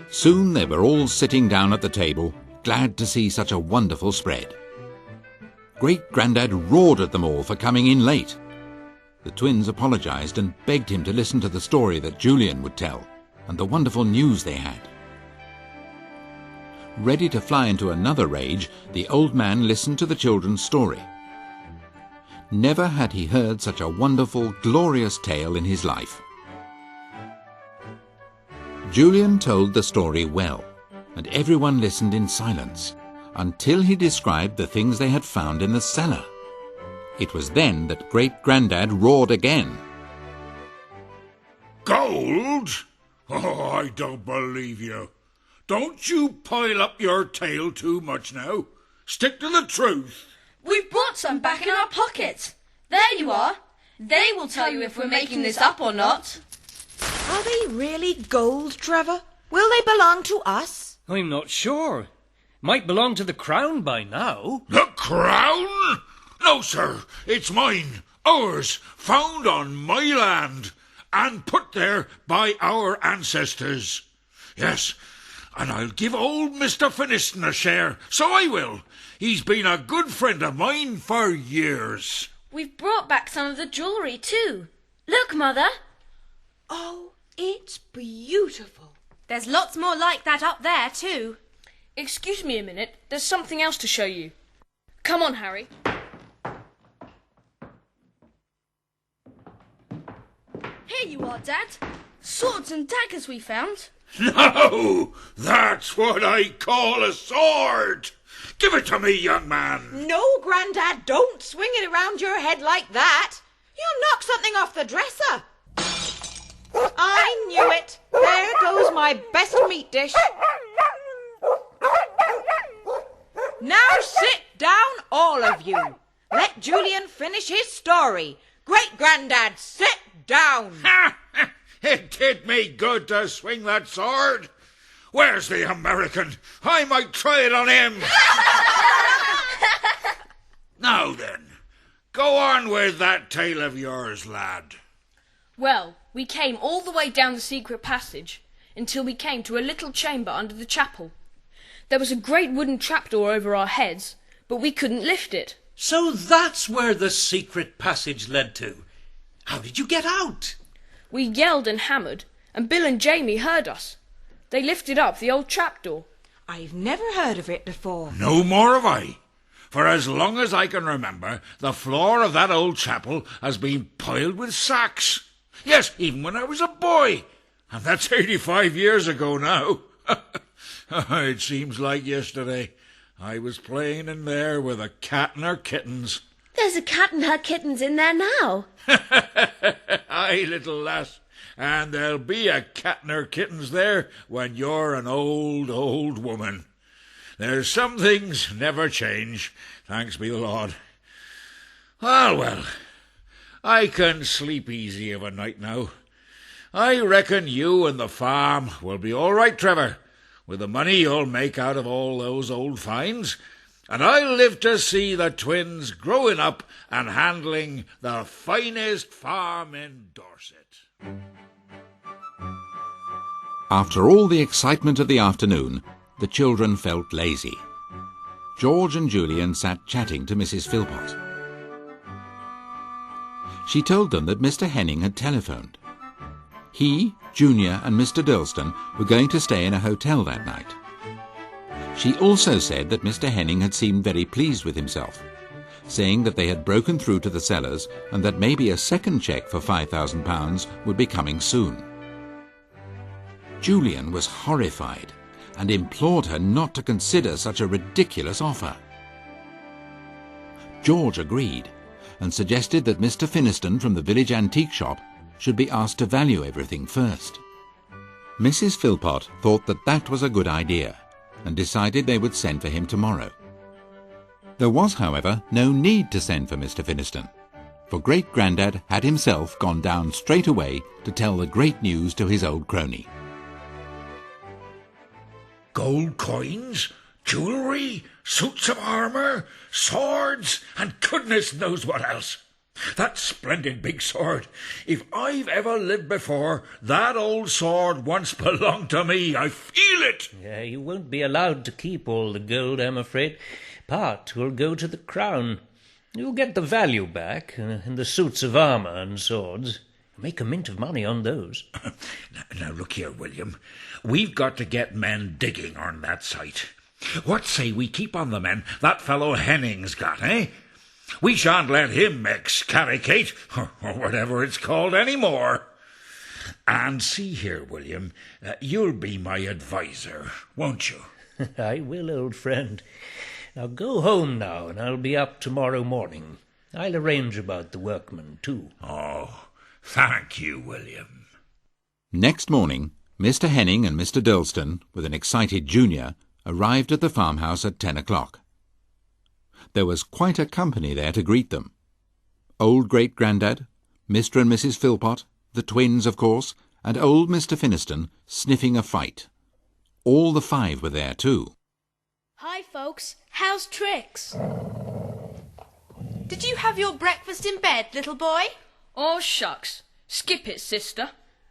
Soon they were all sitting down at the table, glad to see such a wonderful spread. Great-Grandad roared at them all for coming in late. The twins apologised and begged him to listen to the story that Julian would tell, and the wonderful news they had. Ready to fly into another rage, the old man listened to the children's story. Never had he heard such a wonderful, glorious tale in his life. Julian told the story well, and everyone listened in silence, until he described the things they had found in the cellar. It was then that Great-Grandad roared again. Gold? Oh, I don't believe you. Don't you pile up your tale too much now. Stick to the truth. We've brought some back in our pockets. There you are. They will tell you if we're making this up or not. Are they really gold, Trevor? Will they belong to us? I'm not sure. Might belong to the crown by now. The crown? No, sir. It's mine. Ours. Found on my land. And put there by our ancestors. Yes, and I'll give old Mr. Finniston a share. So I will. He's been a good friend of mine for years. We've brought back some of the jewellery too. Look, Mother. Oh, it's beautiful. There's lots more like that up there too. Excuse me a minute. There's something else to show you. Come on, Harry. Here you are, Dad. Swords and daggers we found. No, that's what I call a sword. Give it to me, young man. No, Grandad, don't swing it around your head like that. You'll knock something off the dresser. I knew it. There goes my best meat dish. Now sit down, all of you. Let Julian finish his story. Great-Grandad, sit down. It did me good to swing that sword. Where's the American? I might try it on him. Now then, go on with that tale of yours, lad. Well, we came all the way down the secret passage until we came to a little chamber under the chapel. There was a great wooden trapdoor over our heads, but we couldn't lift it. So that's where the secret passage led to. How did you get out? We yelled and hammered, and Bill and Jamie heard us. They lifted up the old trapdoor. I've never heard of it before. No more have I. For as long as I can remember, the floor of that old chapel has been piled with sacks. Yes, even when I was a boy. And that's 85 years ago now. It seems like yesterday. I was playing in there with a cat and her kittens. There's a cat and her kittens in there now. Aye, little lass. And there'll be a cat and her kittens there when you're an old, old woman. There's some things never change, thanks be the Lord. Well, I can sleep easy of a night now. I reckon you and the farm will be all right, Trevor, with the money you'll make out of all those old finds, and I'll live to see the twins growing up and handling the finest farm in Dorset. After all the excitement of the afternoon, the children felt lazy. George and Julian sat chatting to Mrs. Philpot. She told them that Mr. Henning had telephoned. He, Junior and Mr. Durlston were going to stay in a hotel that night. She also said that Mr. Henning had seemed very pleased with himself, saying that they had broken through to the cellars and that maybe a second cheque for £5,000 would be coming soon. Julian was horrified and implored her not to consider such a ridiculous offer. George agreed and suggested that Mr. Finniston from the village antique shop should be asked to value everything first. Mrs. Philpot thought that that was a good idea and decided they would send for him tomorrow. There was, however, no need to send for Mr. Finniston, for Great-Grandad had himself gone down straight away to tell the great news to his old crony. Gold coins, jewellery, suits of armour, swords, and goodness knows what else. That splendid big sword. If I've ever lived before, that old sword once belonged to me. I feel it. Yeah, you won't be allowed to keep all the gold, I'm afraid. Part will go to the crown. You'll get the value back, and the suits of armour and swords. Make a mint of money on those. Now look here, William. We've got to get men digging on that site. What say we keep on the men that fellow Henning's got, eh? We shan't let him excaricate, or whatever it's called, any more. And see here, William, you'll be my adviser, won't you? I will, old friend. Now go home now, and I'll be up tomorrow morning. I'll arrange about the workmen, too. Oh, thank you, William. Next morning, Mr. Henning and Mr. Durlston, with an excited junior, arrived at the farmhouse at 10 o'clock. There was quite a company there to greet them. Old great-grandad, Mr. and Mrs. Philpot, the twins, of course, and old Mr. Finniston sniffing a fight. All the 5 were there, too. Hi, folks. How's tricks? Did you have your breakfast in bed, little boy? Oh, shucks. Skip it, sister.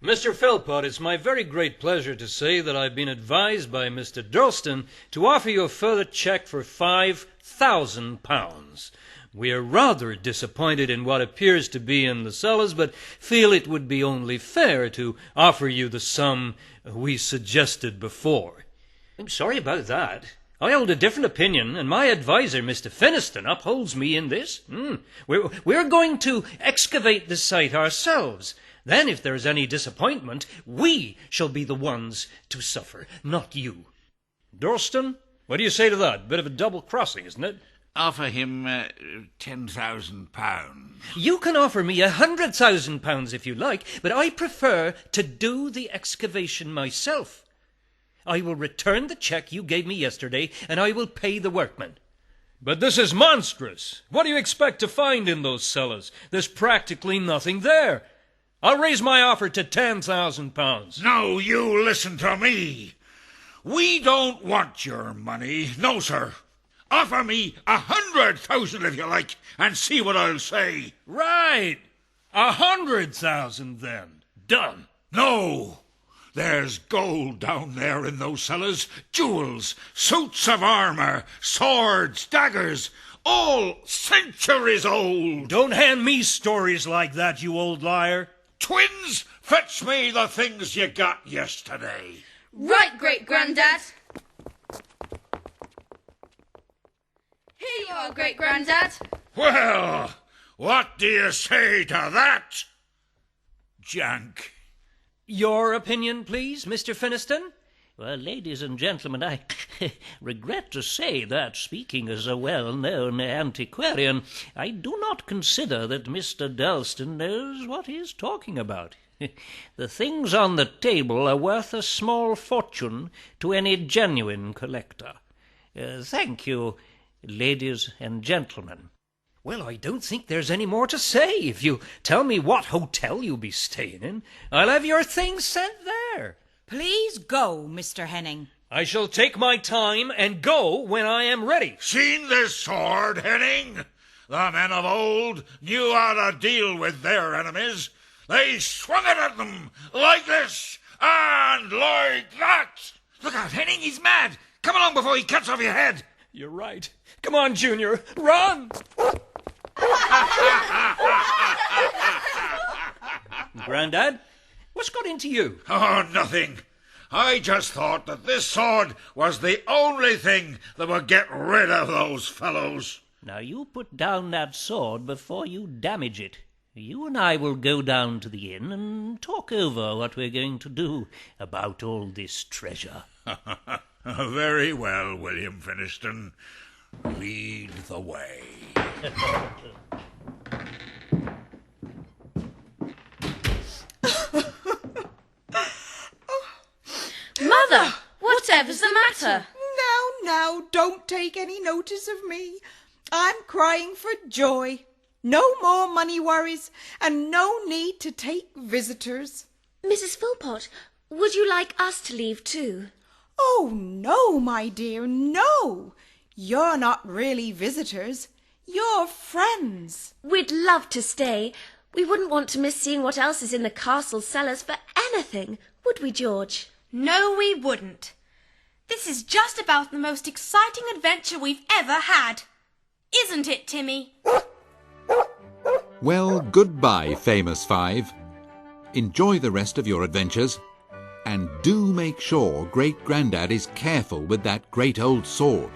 Mr. Philpot, it's my very great pleasure to say that I've been advised by Mr. Durlston to offer you a further cheque for £5,000. We are rather disappointed in what appears to be in the cellars, but feel it would be only fair to offer you the sum we suggested before. I'm sorry about that. I hold a different opinion, and my adviser, Mr. Finniston, upholds me in this. We're going to excavate the site ourselves. Then, if there is any disappointment, we shall be the ones to suffer, not you. Durlston, what do you say to that? Bit of a double crossing, isn't it? Offer him £10,000. You can offer me £100,000 if you like, but I prefer to do the excavation myself. I will return the cheque you gave me yesterday, and I will pay the workmen. But this is monstrous. What do you expect to find in those cellars? There's practically nothing there. I'll raise my offer to £10,000. No, you listen to me. We don't want your money. No, sir. Offer me 100,000 if you like, and see what I'll say. Right. 100,000 then. Done. No. There's gold down there in those cellars. Jewels, suits of armour, swords, daggers, all centuries old. Don't hand me stories like that, you old liar. Twins, fetch me the things you got yesterday. Right, great-grandad. Here you are, great-grandad. Well, what do you say to that, Jank? Your opinion, please, Mr. Finniston? Well, ladies and gentlemen, I regret to say that, speaking as a well-known antiquarian, I do not consider that Mr. Durlston knows what he is talking about. The things on the table are worth a small fortune to any genuine collector. Thank you, ladies and gentlemen. Well, I don't think there's any more to say. If you tell me what hotel you'll be staying in, I'll have your things sent there. Please go, Mr. Henning. I shall take my time and go when I am ready. Seen this sword, Henning? The men of old knew how to deal with their enemies. They swung it at them like this and like that. Look out, Henning, he's mad. Come along before he cuts off your head. You're right. Come on, Junior, run! Grandad, what's got into you? Oh, nothing. I just thought that this sword was the only thing that would get rid of those fellows. Now you put down that sword before you damage it. You and I will go down to the inn and talk over what we're going to do about all this treasure. Very well, William Finniston. Lead the way. Mother, whatever's the matter? Now, don't take any notice of me. I'm crying for joy. No more money worries, and no need to take visitors. Mrs. Philpot, would you like us to leave too? Oh, no, my dear, no. You're not really visitors. You're friends. We'd love to stay. We wouldn't want to miss seeing what else is in the castle cellars for anything, would we, George? No, we wouldn't. This is just about the most exciting adventure we've ever had. Isn't it, Timmy? Well, goodbye, Famous Five. Enjoy the rest of your adventures, and do make sure Great Grandad is careful with that great old sword.